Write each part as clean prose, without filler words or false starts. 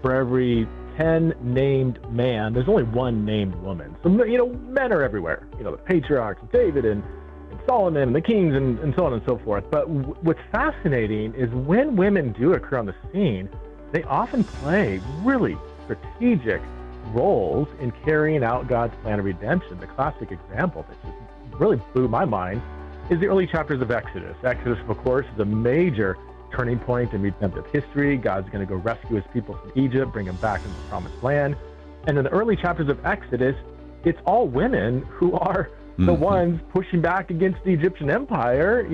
for every 10 named man, there's only one named woman. So, men are everywhere. The patriarchs, David and Solomon and the kings and so on and so forth. But what's fascinating is when women do occur on the scene, they often play really strategic roles in carrying out God's plan of redemption. The classic example that just really blew my mind is the early chapters of Exodus. Exodus, of course, is a major turning point in redemptive history. God's going to go rescue his people from Egypt, bring them back into the promised land. And in the early chapters of Exodus, it's all women who are the ones pushing back against the Egyptian empire,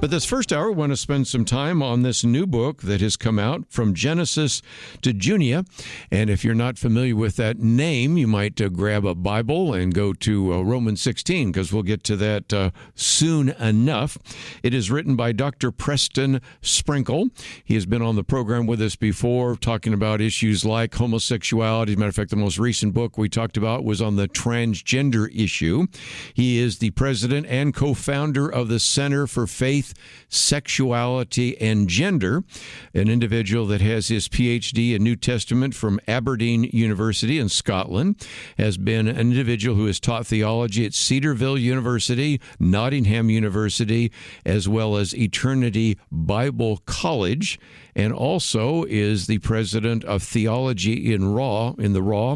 But this first hour, we want to spend some time on this new book that has come out, From Genesis to Junia. And if you're not familiar with that name, you might grab a Bible and go to Romans 16, because we'll get to that soon enough. It is written by Dr. Preston Sprinkle. He has been on the program with us before, talking about issues like homosexuality. As a matter of fact, the most recent book we talked about was on the transgender issue. He is the president and co-founder of the Center for Faith, Sexuality, and Gender, an individual that has his PhD in New Testament from Aberdeen University in Scotland, has been an individual who has taught theology at Cedarville University, Nottingham University, as well as Eternity Bible College, and also is the president of Theology in the Raw.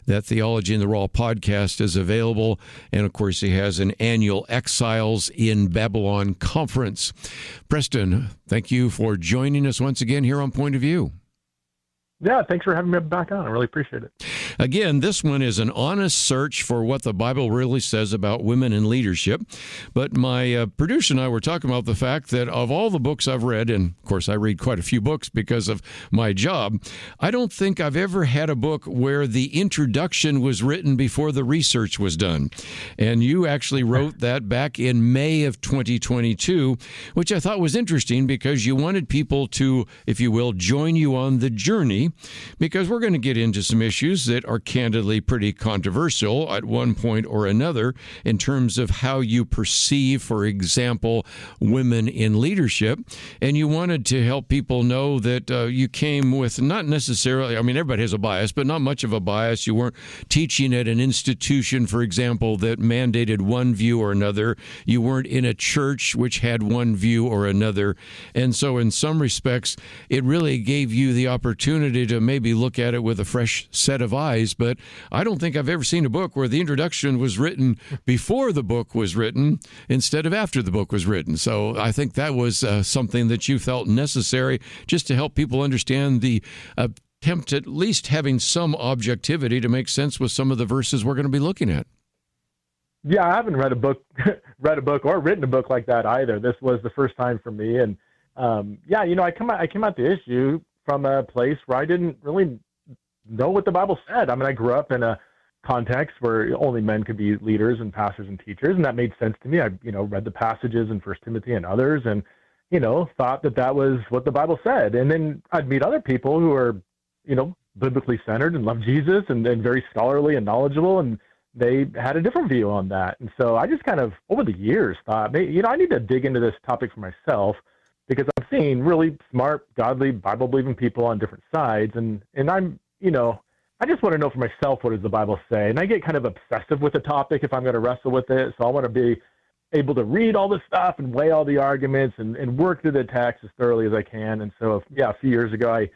That Theology in the Raw podcast is available. And of course, he has an annual Exiles in Babylon conference. Preston, thank you for joining us once again here on Point of View. Yeah, thanks for having me back on. I really appreciate it. Again, this one is an honest search for what the Bible really says about women in leadership. But my producer and I were talking about the fact that of all the books I've read, and of course I read quite a few books because of my job, I don't think I've ever had a book where the introduction was written before the research was done. And you actually wrote that back in May of 2022, which I thought was interesting because you wanted people to, if you will, join you on the journey, because we're going to get into some issues that are candidly pretty controversial at one point or another in terms of how you perceive, for example, women in leadership. And you wanted to help people know that you came with not necessarily, everybody has a bias, but not much of a bias. You weren't teaching at an institution, for example, that mandated one view or another. You weren't in a church which had one view or another. And so in some respects, it really gave you the opportunity to maybe look at it with a fresh set of eyes. But I don't think I've ever seen a book where the introduction was written before the book was written instead of after the book was written. So I think that was something that you felt necessary just to help people understand the attempt at least having some objectivity to make sense with some of the verses we're going to be looking at. Yeah, I haven't read a book or written a book like that either. This was the first time for me. And I came at the issue from a place where I didn't really know what the Bible said. I grew up in a context where only men could be leaders and pastors and teachers, and that made sense to me. I, read the passages in 1 Timothy and others, and, thought that was what the Bible said. And then I'd meet other people who are, biblically centered and love Jesus and very scholarly and knowledgeable, and they had a different view on that. And so I just kind of, over the years, thought, I need to dig into this topic for myself, because I'm seeing really smart, godly, Bible-believing people on different sides. And I'm, I just want to know for myself, what does the Bible say? And I get kind of obsessive with the topic if I'm going to wrestle with it. So I want to be able to read all this stuff and weigh all the arguments and work through the text as thoroughly as I can. And so, a few years ago,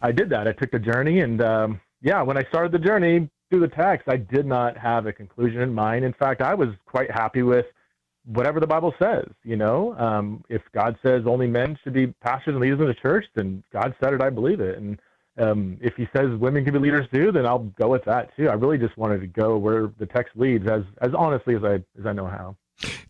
I did that. I took the journey. And, when I started the journey through the text, I did not have a conclusion in mind. In fact, I was quite happy with whatever the Bible says. If God says only men should be pastors and leaders in the church, then God said it, I believe it. And if he says women can be leaders too, then I'll go with that too. I really just wanted to go where the text leads as honestly as I know how.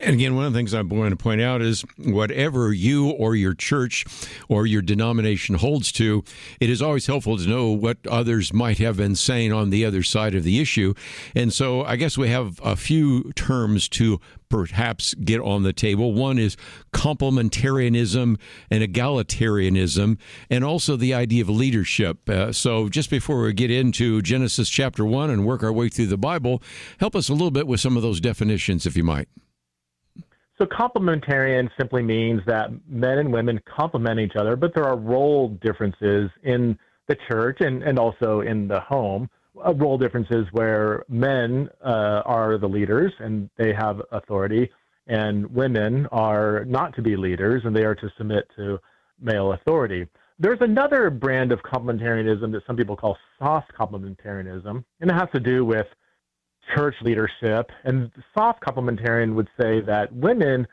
And again, one of the things I'm going to point out is whatever you or your church or your denomination holds to, it is always helpful to know what others might have been saying on the other side of the issue. And so I guess we have a few terms to perhaps get on the table. One is complementarianism and egalitarianism, and also the idea of leadership. So just before we get into Genesis chapter 1 and work our way through the Bible, help us a little bit with some of those definitions, if you might. So complementarian simply means that men and women complement each other, but there are role differences in the church and also in the home. Role differences where men are the leaders and they have authority, and women are not to be leaders and they are to submit to male authority. There's another brand of complementarianism that some people call soft complementarianism, and it has to do with church leadership. And soft complementarian would say that women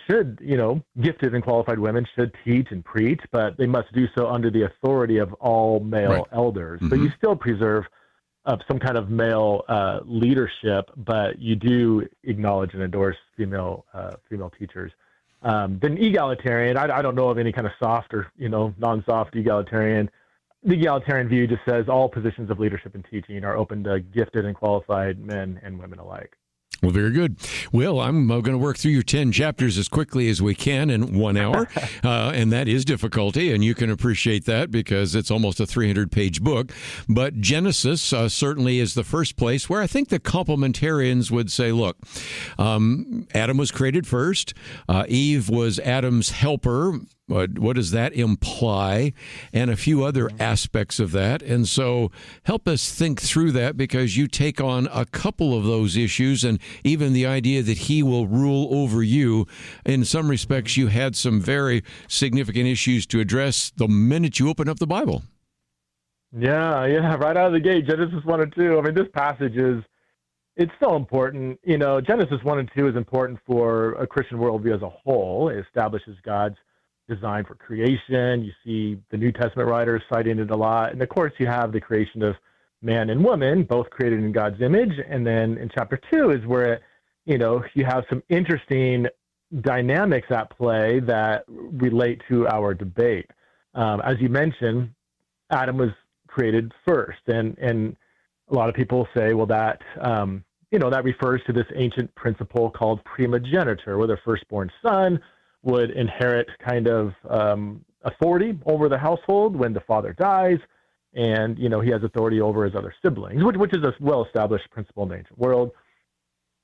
should, gifted and qualified women should teach and preach, but they must do so under the authority of all male elders. Mm-hmm. So you still preserve some kind of male leadership, but you do acknowledge and endorse female teachers. Then egalitarian, I don't know of any kind of soft or non-soft egalitarian. The egalitarian view just says all positions of leadership and teaching are open to gifted and qualified men and women alike. Well, very good. Well, I'm going to work through your 10 chapters as quickly as we can in 1 hour, and that is difficulty, and you can appreciate that because it's almost a 300-page book. But Genesis certainly is the first place where I think the complementarians would say, look, Adam was created first. Eve was Adam's helper. What does that imply? And a few other aspects of that. And so help us think through that, because you take on a couple of those issues, and even the idea that he will rule over you. In some respects, you had some very significant issues to address the minute you open up the Bible. Yeah, right out of the gate, Genesis 1 and 2. I mean, this passage it's so important. Genesis 1 and 2 is important for a Christian worldview as a whole. It establishes God's design for creation. You see the New Testament writers citing it a lot. And of course, you have the creation of man and woman, both created in God's image. And then in chapter 2 is where, you have some interesting dynamics at play that relate to our debate. As you mentioned, Adam was created first. And a lot of people say, well, that, that refers to this ancient principle called primogeniture, where the firstborn son would inherit kind of authority over the household when the father dies, and he has authority over his other siblings, which is a well-established principle in the ancient world.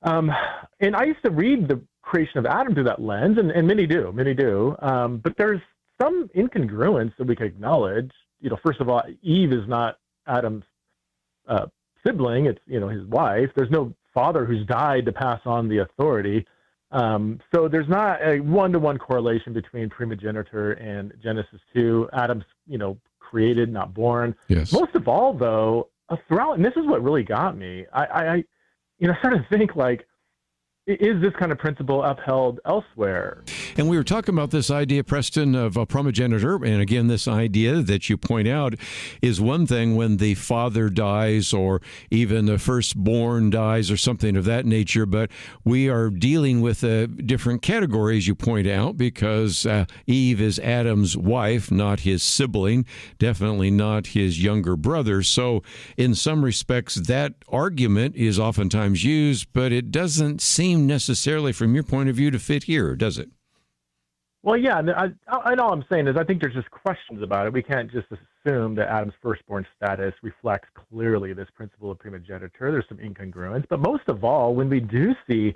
And I used to read the creation of Adam through that lens, and many do. But there's some incongruence that we can acknowledge. First of all, Eve is not Adam's sibling; it's his wife. There's no father who's died to pass on the authority. So there's not a one-to-one correlation between primogeniture and Genesis 2. Adam's, created, not born. Yes. Most of all, though, throughout, and this is what really got me, I started to think, like, is this kind of principle upheld elsewhere? And we were talking about this idea, Preston, of a primogeniture. And again, this idea that you point out is one thing when the father dies or even the firstborn dies or something of that nature. But we are dealing with different categories, you point out, because Eve is Adam's wife, not his sibling, definitely not his younger brother. So in some respects, that argument is oftentimes used, but it doesn't seem necessarily, from your point of view, to fit here, does it? Well, yeah, and all I'm saying is I think there's just questions about it. We can't just assume that Adam's firstborn status reflects clearly this principle of primogeniture. There's some incongruence, but most of all, when we do see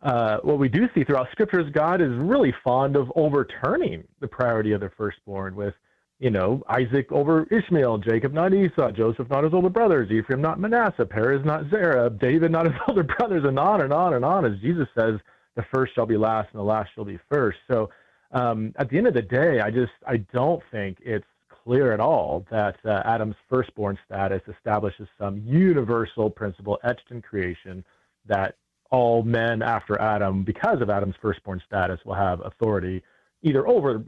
what we do see throughout scriptures, God is really fond of overturning the priority of the firstborn with, Isaac over Ishmael, Jacob not Esau, Joseph not his older brothers, Ephraim not Manasseh, Perez not Zerah, David not his older brothers, and on and on and on. As Jesus says, the first shall be last and the last shall be first. So at the end of the day, I don't think it's clear at all that Adam's firstborn status establishes some universal principle etched in creation that all men after Adam, because of Adam's firstborn status, will have authority either over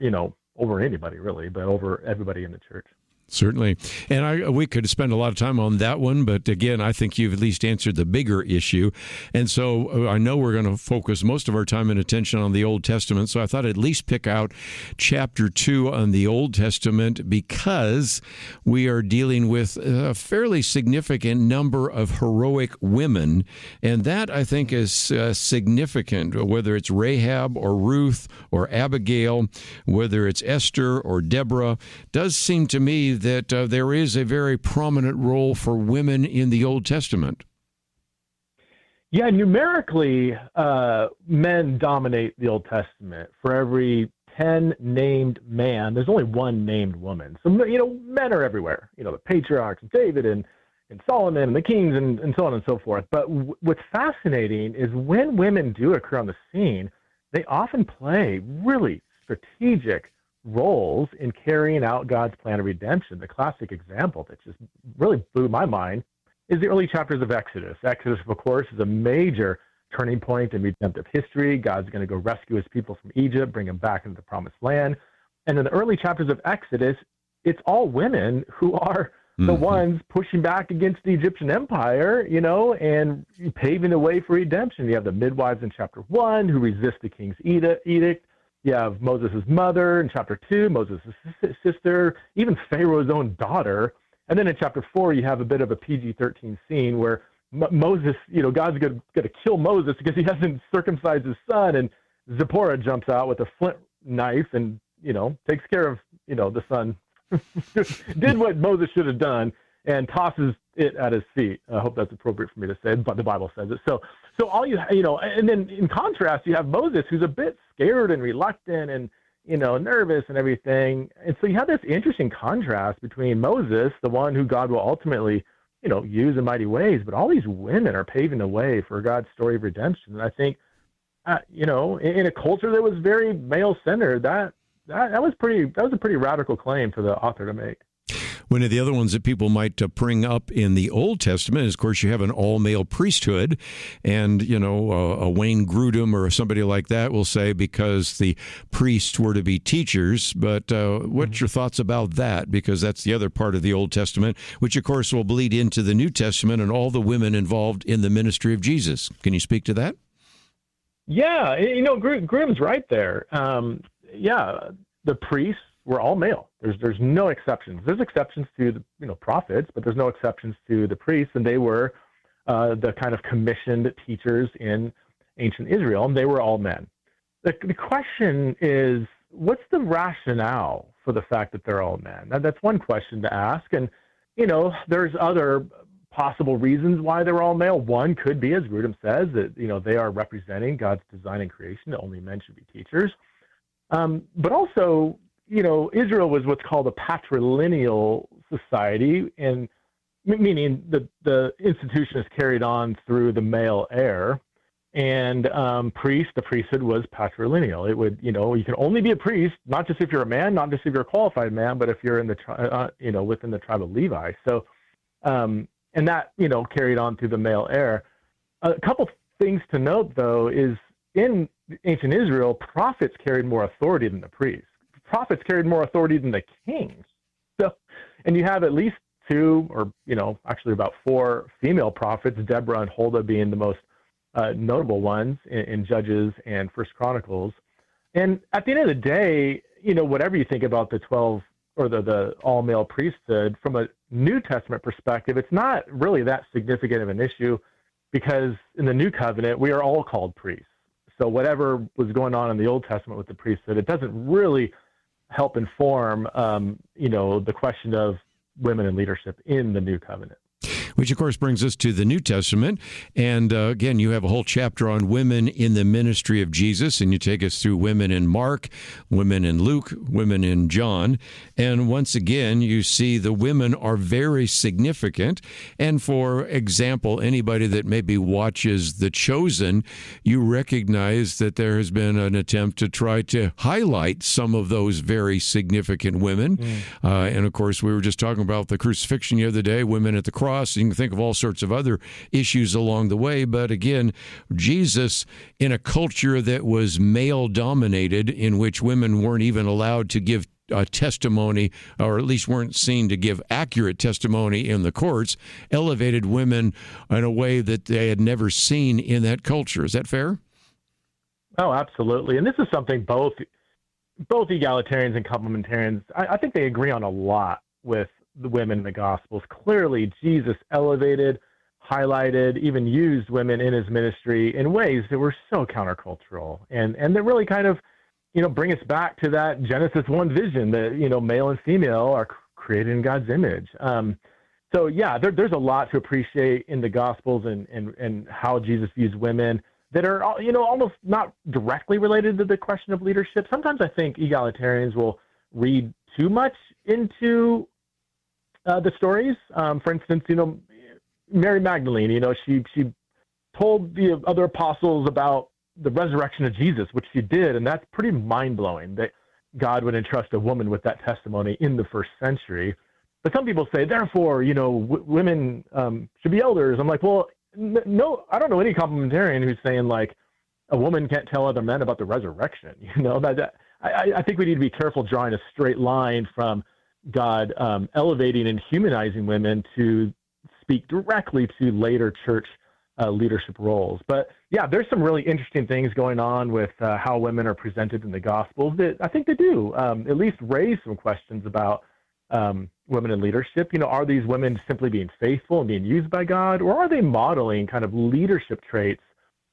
anybody really, but over everybody in the church. Certainly. And we could spend a lot of time on that one, but again, I think you've at least answered the bigger issue. And so I know we're going to focus most of our time and attention on the Old Testament, so I thought I'd at least pick out chapter 2 on the Old Testament, because we are dealing with a fairly significant number of heroic women, and that, I think, is significant, whether it's Rahab or Ruth or Abigail, whether it's Esther or Deborah. Does seem to me that there is a very prominent role for women in the Old Testament. Yeah, numerically, men dominate the Old Testament. For every 10 named man, there's only one named woman. So, men are everywhere. The patriarchs, David and Solomon and the kings and so on and so forth. But what's fascinating is when women do occur on the scene, they often play really strategic roles in carrying out God's plan of redemption. The classic example that just really blew my mind is the early chapters of Exodus. Exodus, of course, is a major turning point in redemptive history. God's going to go rescue his people from Egypt, bring them back into the promised land. And in the early chapters of Exodus, it's all women who are the ones pushing back against the Egyptian empire, and paving the way for redemption. You have the midwives in chapter 1 who resist the king's edict. You have Moses' mother in chapter 2, Moses' sister, even Pharaoh's own daughter. And then in chapter 4, you have a bit of a PG-13 scene where Moses, God's going to kill Moses because he hasn't circumcised his son. And Zipporah jumps out with a flint knife and, takes care of, the son. Did what Moses should have done and tosses it at his feet. I hope that's appropriate for me to say, but the Bible says it. So all and then in contrast, you have Moses, who's a bit scared and reluctant and, nervous and everything. And so you have this interesting contrast between Moses, the one who God will ultimately, use in mighty ways, but all these women are paving the way for God's story of redemption. And I think, in a culture that was very male-centered, that was a pretty radical claim for the author to make. One of the other ones that people might bring up in the Old Testament is, of course, you have an all-male priesthood, and, a Wayne Grudem or somebody like that will say because the priests were to be teachers, but what's your thoughts about that? Because that's the other part of the Old Testament, which, of course, will bleed into the New Testament and all the women involved in the ministry of Jesus. Can you speak to that? Yeah, Grudem's right there. The priests were all male. There's no exceptions. There's exceptions to the prophets, but there's no exceptions to the priests, and they were the kind of commissioned teachers in ancient Israel, and they were all men. The question is, what's the rationale for the fact that they're all men? Now, that's one question to ask, and there's other possible reasons why they're all male. One could be, as Grudem says, that they are representing God's design and creation, that only men should be teachers. But also, Israel was what's called a patrilineal society, and meaning the institution is carried on through the male heir. And the priesthood was patrilineal. It would, you can only be a priest, not just if you're a man, not just if you're a qualified man, but if you're in the within the tribe of Levi. So, and that, carried on through the male heir. A couple things to note, though, is in ancient Israel, prophets carried more authority than the priests. Prophets carried more authority than the kings. So, and you have at least two, or actually about four female prophets, Deborah and Huldah being the most notable ones in Judges and First Chronicles. And at the end of the day, whatever you think about the 12 or the all-male priesthood, from a New Testament perspective, it's not really that significant of an issue, because in the New Covenant, we are all called priests. So whatever was going on in the Old Testament with the priesthood, it doesn't really help inform, the question of women in leadership in the New Covenant. Which, of course, brings us to the New Testament. And again, you have a whole chapter on women in the ministry of Jesus, and you take us through women in Mark, women in Luke, women in John. And once again, you see the women are very significant. And for example, anybody that maybe watches The Chosen, you recognize that there has been an attempt to try to highlight some of those very significant women. And of course, we were just talking about the crucifixion the other day, women at the cross. You can think of all sorts of other issues along the way. But again, Jesus, in a culture that was male-dominated, in which women weren't even allowed to give testimony, or at least weren't seen to give accurate testimony in the courts, elevated women in a way that they had never seen in that culture. Is that fair? Oh, absolutely. And this is something both egalitarians and complementarians, I think they agree on a lot with the women in the Gospels. Clearly, Jesus elevated, highlighted, even used women in his ministry in ways that were so countercultural, and that really kind of, bring us back to that Genesis 1 vision that, male and female are created in God's image. So yeah, there's a lot to appreciate in the Gospels and how Jesus views women that are, almost not directly related to the question of leadership. Sometimes I think egalitarians will read too much into the stories. For instance, Mary Magdalene, she told the other apostles about the resurrection of Jesus, which she did, and that's pretty mind-blowing that God would entrust a woman with that testimony in the first century. But some people say, therefore, women should be elders. I'm like, well, no, I don't know any complementarian who's saying like a woman can't tell other men about the resurrection. I think we need to be careful drawing a straight line from God elevating and humanizing women to speak directly to later church leadership roles. But yeah, there's some really interesting things going on with how women are presented in the Gospels that I think they do at least raise some questions about women in leadership. Are these women simply being faithful and being used by God, or are they modeling kind of leadership traits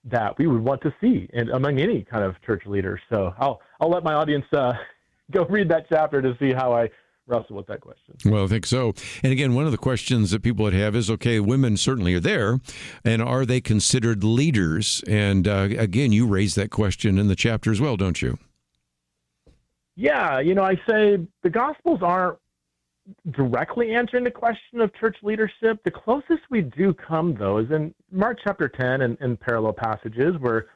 that we would want to see among any kind of church leaders? So I'll let my audience go read that chapter to see how I wrestle with that question. Well, I think so. And again, one of the questions that people would have is, okay, women certainly are there, and are they considered leaders? And again, you raise that question in the chapter as well, don't you? Yeah, I say the Gospels aren't directly answering the question of church leadership. The closest we do come, though, is in Mark chapter 10 and parallel passages where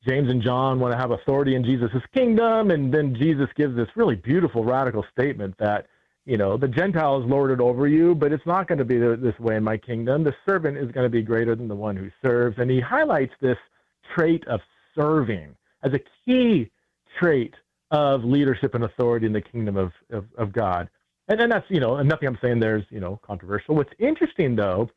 James and John want to have authority in Jesus' kingdom, and then Jesus gives this really beautiful, radical statement that, the Gentiles lord it over you, but it's not going to be this way in my kingdom. The servant is going to be greater than the one who serves. And he highlights this trait of serving as a key trait of leadership and authority in the kingdom of God. And then that's, and nothing I'm saying there's, controversial. What's interesting, though,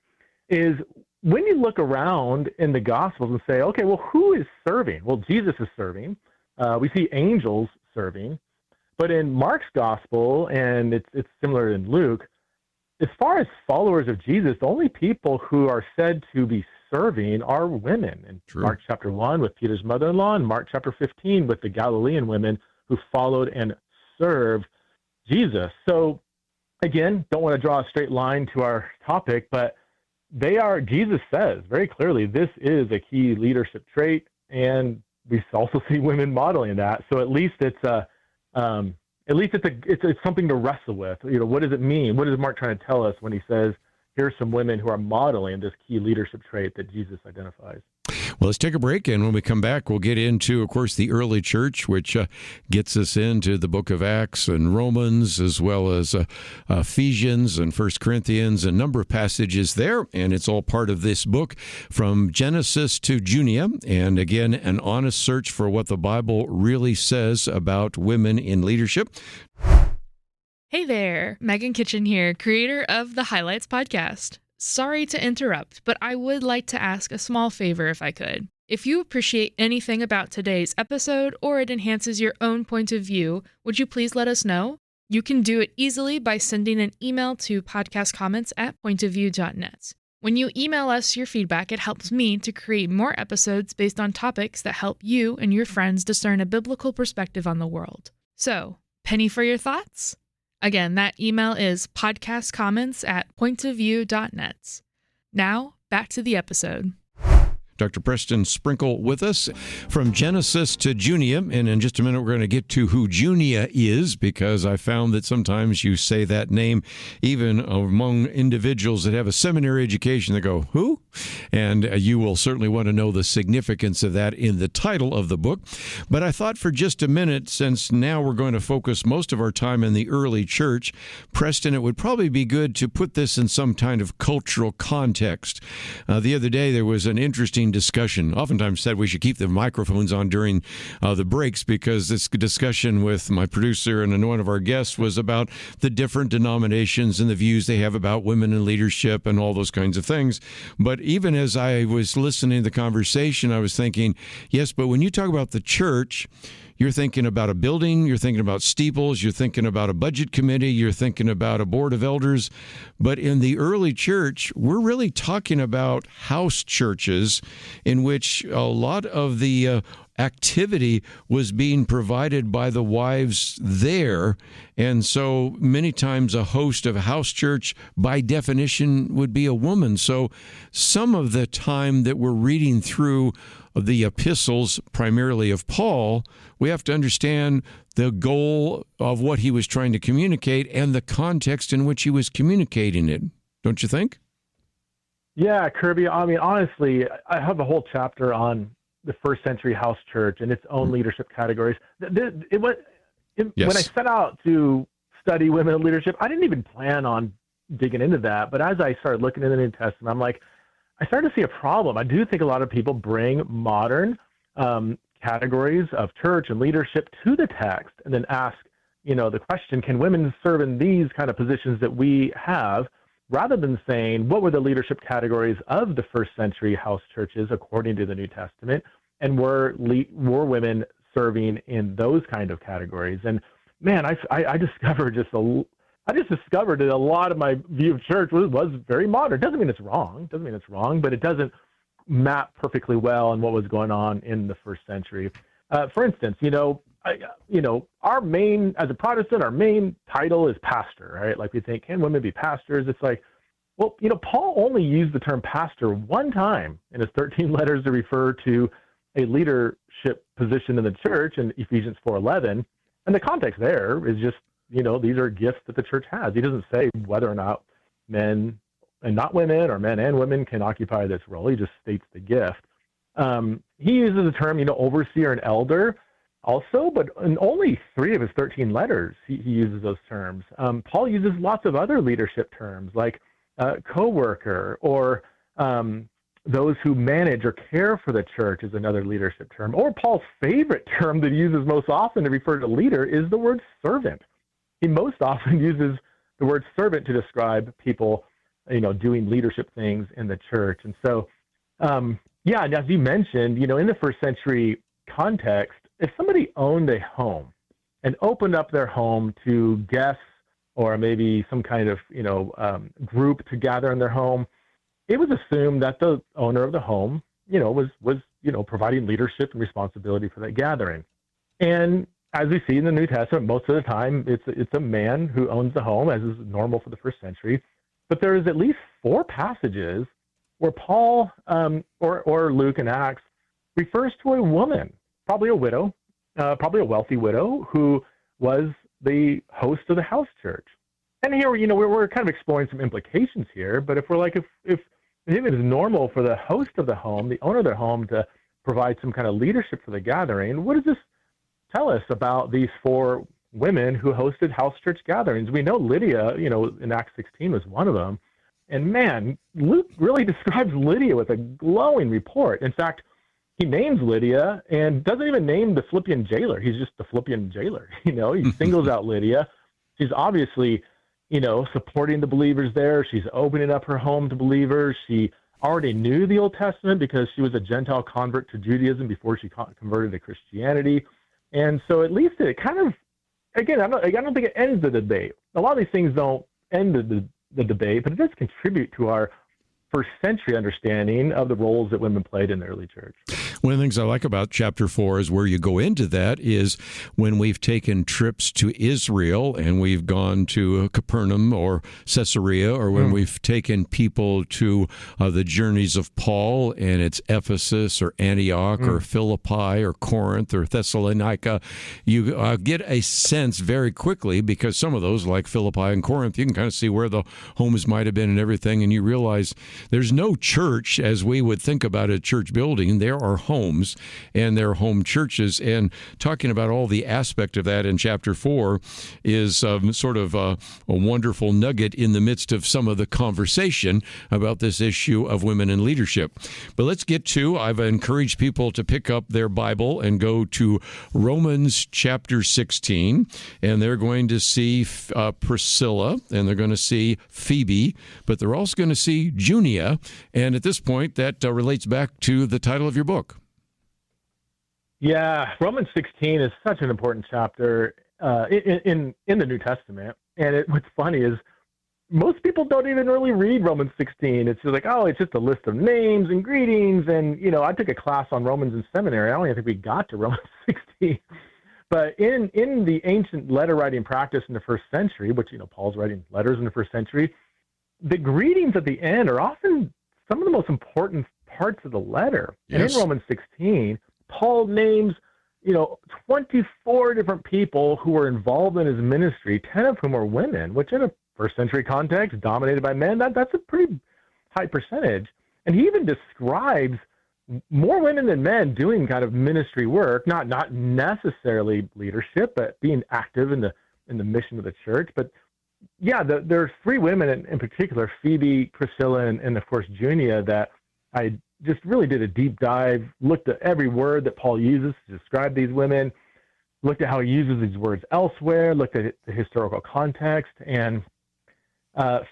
is when you look around in the Gospels and say, okay, well, who is serving? Well, Jesus is serving. We see angels serving. But in Mark's Gospel, and it's similar in Luke, as far as followers of Jesus, the only people who are said to be serving are women. In True. Mark chapter 1 with Peter's mother-in-law, and Mark chapter 15 with the Galilean women who followed and served Jesus. So again, don't want to draw a straight line to our topic, but Jesus says very clearly, this is a key leadership trait, and we also see women modeling that. So at least it's something to wrestle with. What does it mean? What is Mark trying to tell us when he says, here's some women who are modeling this key leadership trait that Jesus identifies? Well, let's take a break, and when we come back, we'll get into, of course, the early church, which gets us into the book of Acts and Romans, as well as Ephesians and 1 Corinthians, a number of passages there, and it's all part of this book, From Genesis to Junia, and again, an honest search for what the Bible really says about women in leadership. Hey there, Megan Kitchen here, creator of the Highlights podcast. Sorry to interrupt, but I would like to ask a small favor if I could. If you appreciate anything about today's episode or it enhances your own point of view, would you please let us know? You can do it easily by sending an email to podcastcomments@pointofview.net. When you email us your feedback, it helps me to create more episodes based on topics that help you and your friends discern a biblical perspective on the world. So, penny for your thoughts? Again, that email is podcastcomments@pointofview.net. Now, back to the episode. Dr. Preston Sprinkle with us from Genesis to Junia. And in just a minute, we're going to get to who Junia is, because I found that sometimes you say that name even among individuals that have a seminary education. They go, who? And you will certainly want to know the significance of that in the title of the book. But I thought for just a minute, since now we're going to focus most of our time in the early church, Preston, it would probably be good to put this in some kind of cultural context. The other day, there was an interesting discussion. Oftentimes said we should keep the microphones on during the breaks, because this discussion with my producer and one of our guests was about the different denominations and the views they have about women in leadership and all those kinds of things. But even as I was listening to the conversation, I was thinking, yes, but when you talk about the church, you're thinking about a building, you're thinking about steeples, you're thinking about a budget committee, you're thinking about a board of elders. But in the early church, we're really talking about house churches in which a lot of the activity was being provided by the wives there. And so many times a host of a house church, by definition, would be a woman. So some of the time that we're reading through the epistles, primarily of Paul, we have to understand the goal of what he was trying to communicate and the context in which he was communicating it. Don't you think? Yeah, Kerby. I mean, honestly, I have a whole chapter on the first century house church and its own leadership categories. When I set out to study women in leadership, I didn't even plan on digging into that. But as I started looking in the New Testament, I'm like, I started to see a problem. I do think a lot of people bring modern categories of church and leadership to the text and then ask, the question, can women serve in these kind of positions that we have, rather than saying, what were the leadership categories of the first century house churches according to the New Testament, and were women serving in those kind of categories? And man, I discovered that a lot of my view of church was very modern. Doesn't mean it's wrong, but it doesn't map perfectly well on what was going on in the first century. For instance, our main, as a Protestant, our main title is pastor, right? Like we think, can women be pastors? It's like, well, Paul only used the term pastor one time in his 13 letters to refer to a leadership position in the church in Ephesians 4:11. And the context there is just, these are gifts that the church has. He doesn't say whether or not men and not women or men and women can occupy this role. He just states the gift. He uses the term, overseer and elder also, but in only 3 of his 13 letters, he uses those terms. Paul uses lots of other leadership terms like co-worker, or those who manage or care for the church is another leadership term. Or Paul's favorite term that he uses most often to refer to leader is the word servant. He most often uses the word servant to describe people, doing leadership things in the church. And so, and as you mentioned, in the first century context, if somebody owned a home and opened up their home to guests or maybe some kind of, group to gather in their home, it was assumed that the owner of the home, was providing leadership and responsibility for that gathering. And as we see in the New Testament, most of the time it's a man who owns the home, as is normal for the first century. But there is at least 4 passages where Paul or Luke in Acts refers to a woman, probably a widow, probably a wealthy widow, who was the host of the house church. And here, we're kind of exploring some implications here. But if we're like, if it is normal for the host of the home, the owner of their home, to provide some kind of leadership for the gathering, what does this tell us about these 4 women who hosted house church gatherings? We know Lydia, in Acts 16 was one of them. And man, Luke really describes Lydia with a glowing report. In fact, he names Lydia and doesn't even name the Philippian jailer. He's just the Philippian jailer. He singles out Lydia. She's obviously, supporting the believers there. She's opening up her home to believers. She already knew the Old Testament because she was a Gentile convert to Judaism before she converted to Christianity. And so at least it kind of, again, I don't think it ends the debate. A lot of these things don't end the debate, but it does contribute to our first century understanding of the roles that women played in the early church. One of the things I like about chapter 4 is where you go into that is when we've taken trips to Israel and we've gone to Capernaum or Caesarea, or when we've taken people to the journeys of Paul, and it's Ephesus or Antioch or Philippi or Corinth or Thessalonica, you get a sense very quickly, because some of those, like Philippi and Corinth, you can kind of see where the homes might have been and everything, and you realize there's no church as we would think about a church building. There are homes, and there are home churches. And talking about all the aspect of that in chapter 4 is sort of a wonderful nugget in the midst of some of the conversation about this issue of women in leadership. But let's get to, I've encouraged people to pick up their Bible and go to Romans chapter 16, and they're going to see Priscilla, and they're going to see Phoebe, but they're also going to see Junia. And at this point, that relates back to the title of your book. Yeah, Romans 16 is such an important chapter in the New Testament. And what's funny is most people don't even really read Romans 16. It's just like, oh, it's just a list of names and greetings. And, I took a class on Romans in seminary. I don't even think we got to Romans 16. But in the ancient letter writing practice in the first century, which, Paul's writing letters in the first century, the greetings at the end are often some of the most important parts of the letter. Yes. And in Romans 16, Paul names, 24 different people who were involved in his ministry, 10 of whom are women, which in a first century context, dominated by men, that's a pretty high percentage. And he even describes more women than men doing kind of ministry work, not necessarily leadership, but being active in the mission of the church. But yeah, there's three women in particular, Phoebe, Priscilla, and of course Junia, that I just really did a deep dive, looked at every word that Paul uses to describe these women, looked at how he uses these words elsewhere, looked at the historical context. And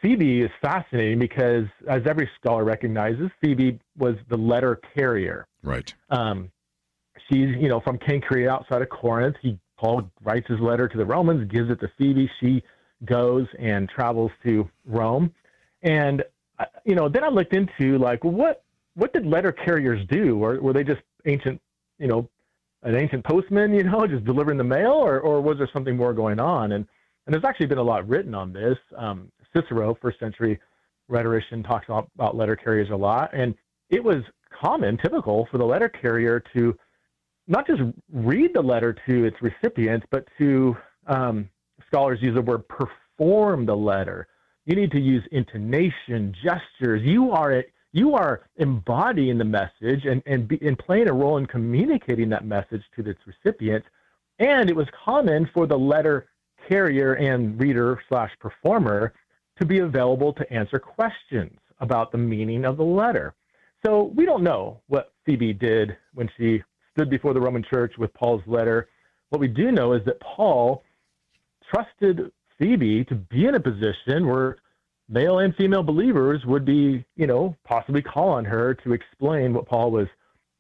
Phoebe is fascinating because, as every scholar recognizes, Phoebe was the letter carrier. Right. She's, from Cenchreae outside of Corinth. Paul writes his letter to the Romans, gives it to Phoebe. She goes and travels to Rome. And, then I looked into, like, what did letter carriers do? Or were they just ancient, an ancient postman, just delivering the mail? Or was there something more going on? And there's actually been a lot written on this. Cicero, first century rhetorician, talks about letter carriers a lot. And it was typical for the letter carrier to not just read the letter to its recipients, but to, scholars use the word perform the letter. You need to use intonation, gestures. You are embodying the message and playing a role in communicating that message to its recipients. And it was common for the letter carrier and reader/performer to be available to answer questions about the meaning of the letter. So we don't know what Phoebe did when she stood before the Roman church with Paul's letter. What we do know is that Paul trusted Phoebe to be in a position where male and female believers would be, possibly call on her to explain what Paul was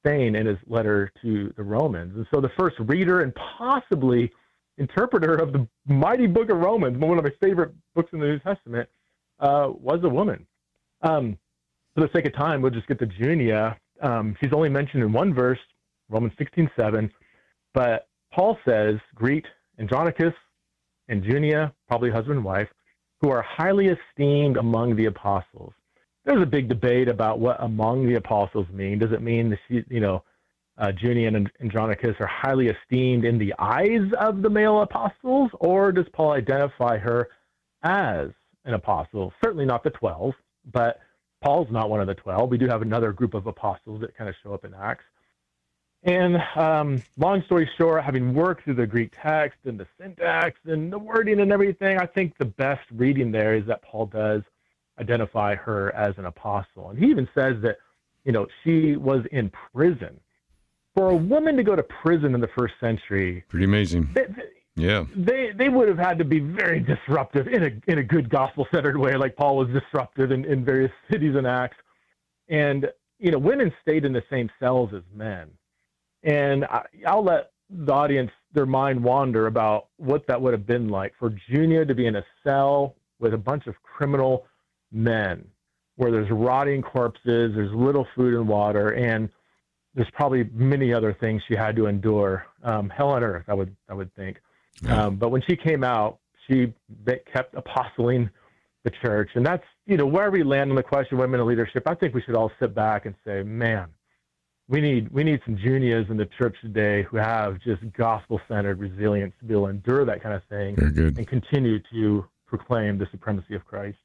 saying in his letter to the Romans. And so the first reader and possibly interpreter of the mighty book of Romans, one of my favorite books in the New Testament, was a woman. For the sake of time, we'll just get to Junia. She's only mentioned in one verse, Romans 16:7, but Paul says, greet Andronicus and Junia, probably husband and wife, who are highly esteemed among the apostles. There's a big debate about what among the apostles mean. Does it mean that Junia and Andronicus are highly esteemed in the eyes of the male apostles, or does Paul identify her as an apostle? Certainly not the 12, but Paul's not one of the 12. We do have another group of apostles that kind of show up in Acts. And long story short, having worked through the Greek text and the syntax and the wording and everything, I think the best reading there is that Paul does identify her as an apostle. And he even says that, she was in prison. For a woman to go to prison in the first century, pretty amazing. They would have had to be very disruptive in a good gospel-centered way, like Paul was disruptive in various cities and Acts. And, women stayed in the same cells as men. And I'll let the audience, their mind wander about what that would have been like for Junia to be in a cell with a bunch of criminal men where there's rotting corpses, there's little food and water, and there's probably many other things she had to endure. Hell on earth, I would think. Yeah. But when she came out, she kept apostling the church. And that's, where we land on the question of women in leadership, I think we should all sit back and say, man, we need some Junias in the church today who have just gospel-centered resilience to be able to endure that kind of thing and continue to proclaim the supremacy of Christ.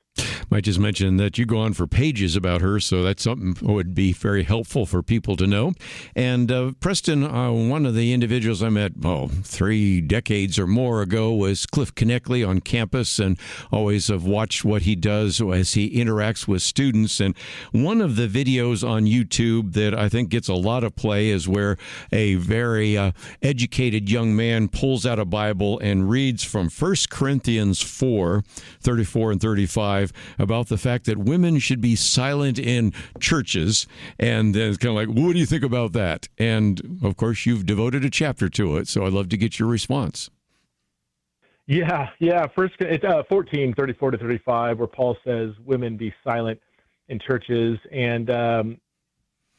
Might just mention that you go on for pages about her, so that's something that would be very helpful for people to know. And Preston, one of the individuals I met 3 decades or more ago was Cliff Kneckley on campus, and always have watched what he does as he interacts with students. And one of the videos on YouTube that I think gets a lot of play is where a very educated young man pulls out a Bible and reads from 1 Corinthians 4:34 and 35, about the fact that women should be silent in churches. And it's kind of like, what do you think about that? And, of course, you've devoted a chapter to it, so I'd love to get your response. Yeah. First, it's 14, 34 to 35, where Paul says women be silent in churches. And,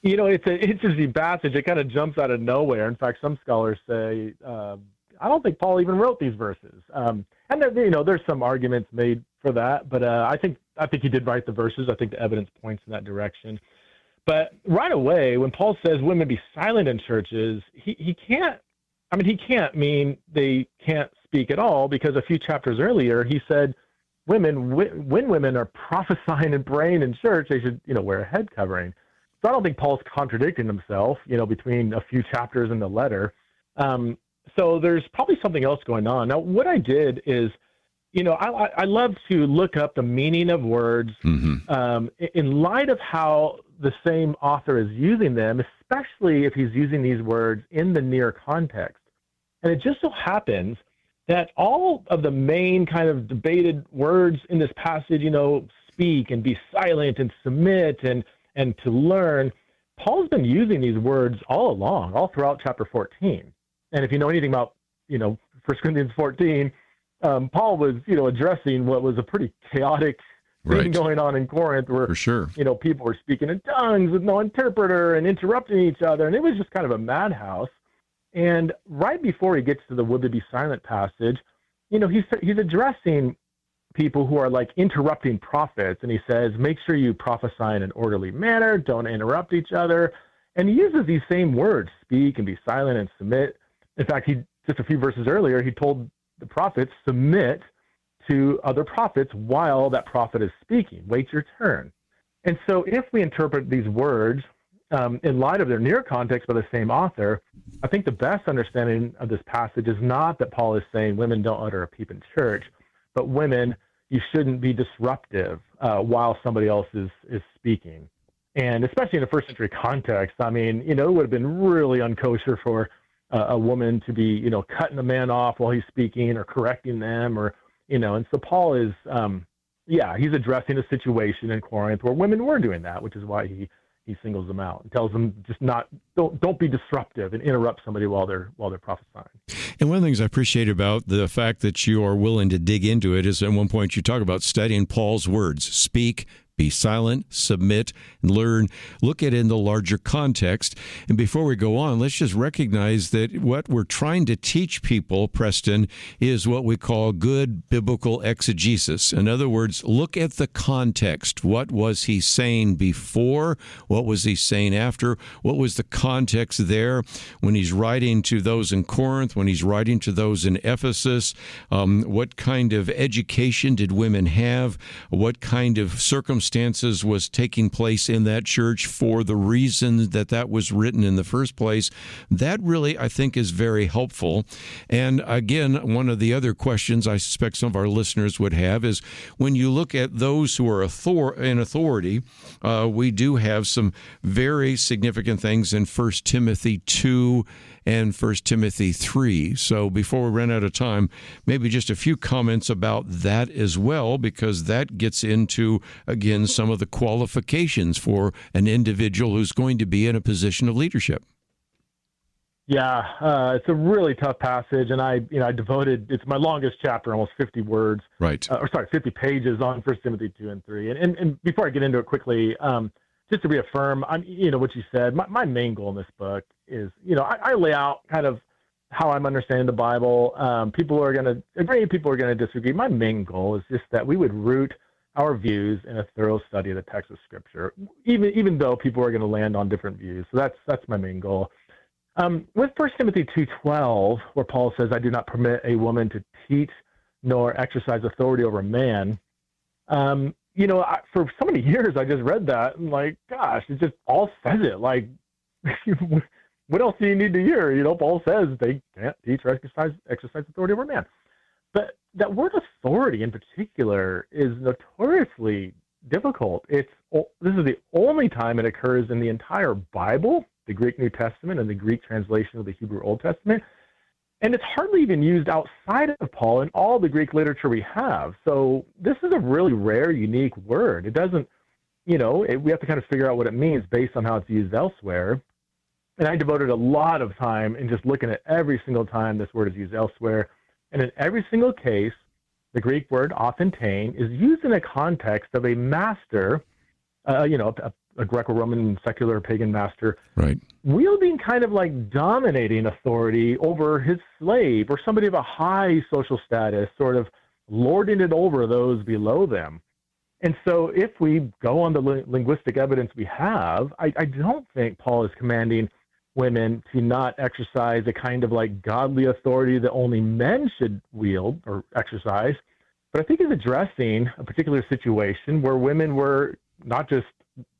it's an interesting passage. It kind of jumps out of nowhere. In fact, some scholars say, I don't think Paul even wrote these verses. And there's some arguments made for that, but I think he did write the verses. I think the evidence points in that direction. But right away, when Paul says women be silent in churches, he can't mean they can't speak at all, because a few chapters earlier he said when women are prophesying and praying in church, they should wear a head covering. So I don't think Paul's contradicting himself, between a few chapters in the letter. So there's probably something else going on. Now, what I did is, I love to look up the meaning of words in light of how the same author is using them, especially if he's using these words in the near context. And it just so happens that all of the main kind of debated words in this passage, speak and be silent and submit and to learn, Paul's been using these words all along, all throughout chapter 14. And if you know anything about, 1 Corinthians 14, Paul was, addressing what was a pretty chaotic thing going on in Corinth, where, for sure, people were speaking in tongues with no interpreter and interrupting each other. And it was just kind of a madhouse. And right before he gets to the would they be silent passage, he's addressing people who are like interrupting prophets. And he says, make sure you prophesy in an orderly manner. Don't interrupt each other. And he uses these same words, speak and be silent and submit. In fact, just a few verses earlier, he told the prophets, submit to other prophets while that prophet is speaking. Wait your turn. And so if we interpret these words in light of their near context by the same author, I think the best understanding of this passage is not that Paul is saying women don't utter a peep in church, but women, you shouldn't be disruptive while somebody else is speaking. And especially in a first century context, it would have been really unkosher for a woman to be, cutting a man off while he's speaking or correcting them and so Paul is, he's addressing a situation in Corinth where women were doing that, which is why he singles them out and tells them don't be disruptive and interrupt somebody while they're prophesying. And one of the things I appreciate about the fact that you are willing to dig into it is at one point you talk about studying Paul's words, speak, be silent, submit, and learn. Look at it in the larger context. And before we go on, let's just recognize that what we're trying to teach people, Preston, is what we call good biblical exegesis. In other words, look at the context. What was he saying before? What was he saying after? What was the context there when he's writing to those in Corinth, when he's writing to those in Ephesus? What kind of education did women have? What kind of circumstances was taking place in that church for the reason that was written in the first place? That really, I think, is very helpful. And again, one of the other questions I suspect some of our listeners would have is when you look at those who are in authority, we do have some very significant things in 1 Timothy 2 and 1 Timothy 3. So before we run out of time, maybe just a few comments about that as well, because that gets into, again, some of the qualifications for an individual who's going to be in a position of leadership. Yeah, it's a really tough passage, and I devoted, it's my longest chapter, almost 50 words. Right. 50 pages on 1 Timothy 2 and 3. And before I get into it quickly, just to reaffirm, what you said, my main goal in this book is, I lay out kind of how I'm understanding the Bible. People are going to agree, people are going to disagree. My main goal is just that we would root our views in a thorough study of the text of Scripture, even though people are going to land on different views. So that's my main goal. With 1 Timothy 2:12, where Paul says, I do not permit a woman to teach nor exercise authority over a man, for so many years, I just read that and like, gosh, it just all says it. Like, what else do you need to hear? Paul says they can't teach or exercise authority over man. But that word authority in particular is notoriously difficult. This is the only time it occurs in the entire Bible, the Greek New Testament and the Greek translation of the Hebrew Old Testament. And it's hardly even used outside of Paul in all the Greek literature we have. So this is a really rare, unique word. It doesn't, we have to kind of figure out what it means based on how it's used elsewhere. And I devoted a lot of time in just looking at every single time this word is used elsewhere. And in every single case, the Greek word authentein is used in a context of a master, a Greco-Roman secular pagan master, right, wielding kind of like dominating authority over his slave or somebody of a high social status, sort of lording it over those below them. And so if we go on the linguistic evidence we have, I don't think Paul is commanding women to not exercise a kind of like godly authority that only men should wield or exercise. But I think he's addressing a particular situation where women were not just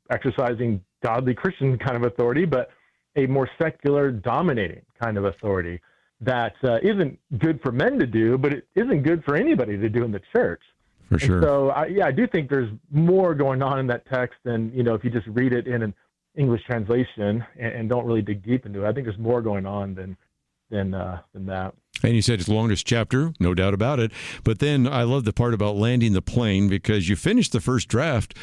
exercising godly Christian kind of authority, but a more secular dominating kind of authority that isn't good for men to do, but it isn't good for anybody to do in the church. For sure. And so I do think there's more going on in that text than, if you just read it in an English translation and don't really dig deep into it. I think there's more going on than that. And you said it's the longest chapter, no doubt about it. But then I love the part about landing the plane, because you finished the first draft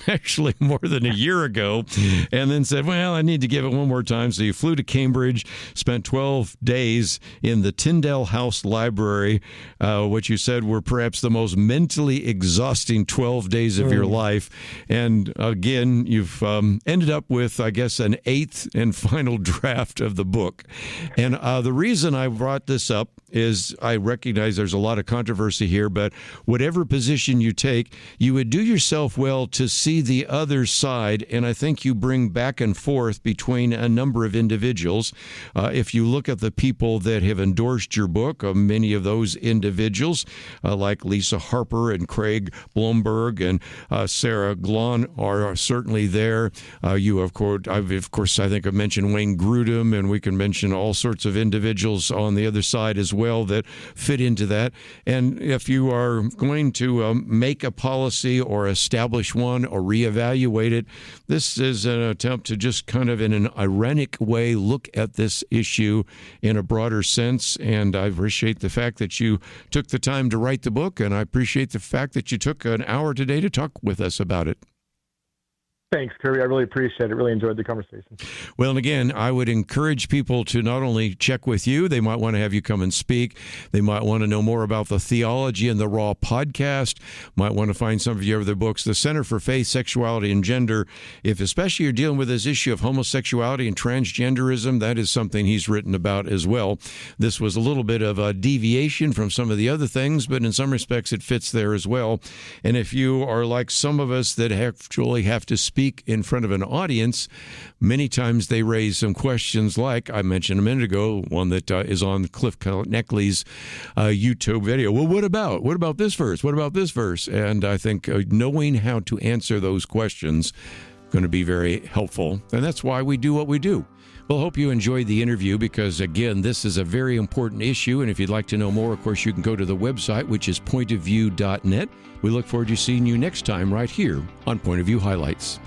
actually more than a year ago, and then said, well, I need to give it one more time. So you flew to Cambridge, spent 12 days in the Tyndale House Library, which you said were perhaps the most mentally exhausting 12 days of your life. And again, you've ended up with, I guess, an 8th and final draft of the book. And the reason I brought this up is I recognize there's a lot of controversy here, but whatever position you take, you would do yourself well to see the other side, and I think you bring back and forth between a number of individuals. If you look at the people that have endorsed your book, many of those individuals, like Lisa Harper and Craig Blomberg and Sarah Glahn, are certainly there. You, of course, I think I've mentioned Wayne Grudem, and we can mention all sorts of individuals on the other side as well that fit into that. And if you are going to make a policy or establish one or reevaluate it, this is an attempt to just kind of in an ironic way look at this issue in a broader sense. And I appreciate the fact that you took the time to write the book, and I appreciate the fact that you took an hour today to talk with us about it. Thanks, Kerby. I really appreciate it. Really enjoyed the conversation. Well, and again, I would encourage people to not only check with you, they might want to have you come and speak. They might want to know more about the Theology and the Raw podcast, might want to find some of your other books. The Center for Faith, Sexuality, and Gender, if especially you're dealing with this issue of homosexuality and transgenderism, that is something he's written about as well. This was a little bit of a deviation from some of the other things, but in some respects it fits there as well. And if you are like some of us that actually have to speak in front of an audience, many times they raise some questions like I mentioned a minute ago, one that is on Cliff Neckley's YouTube video. Well, what about this verse? What about this verse? And I think knowing how to answer those questions is going to be very helpful. And that's why we do what we do. Well, I hope you enjoyed the interview because, again, this is a very important issue. And if you'd like to know more, of course, you can go to the website, which is pointofview.net. We look forward to seeing you next time right here on Point of View Highlights.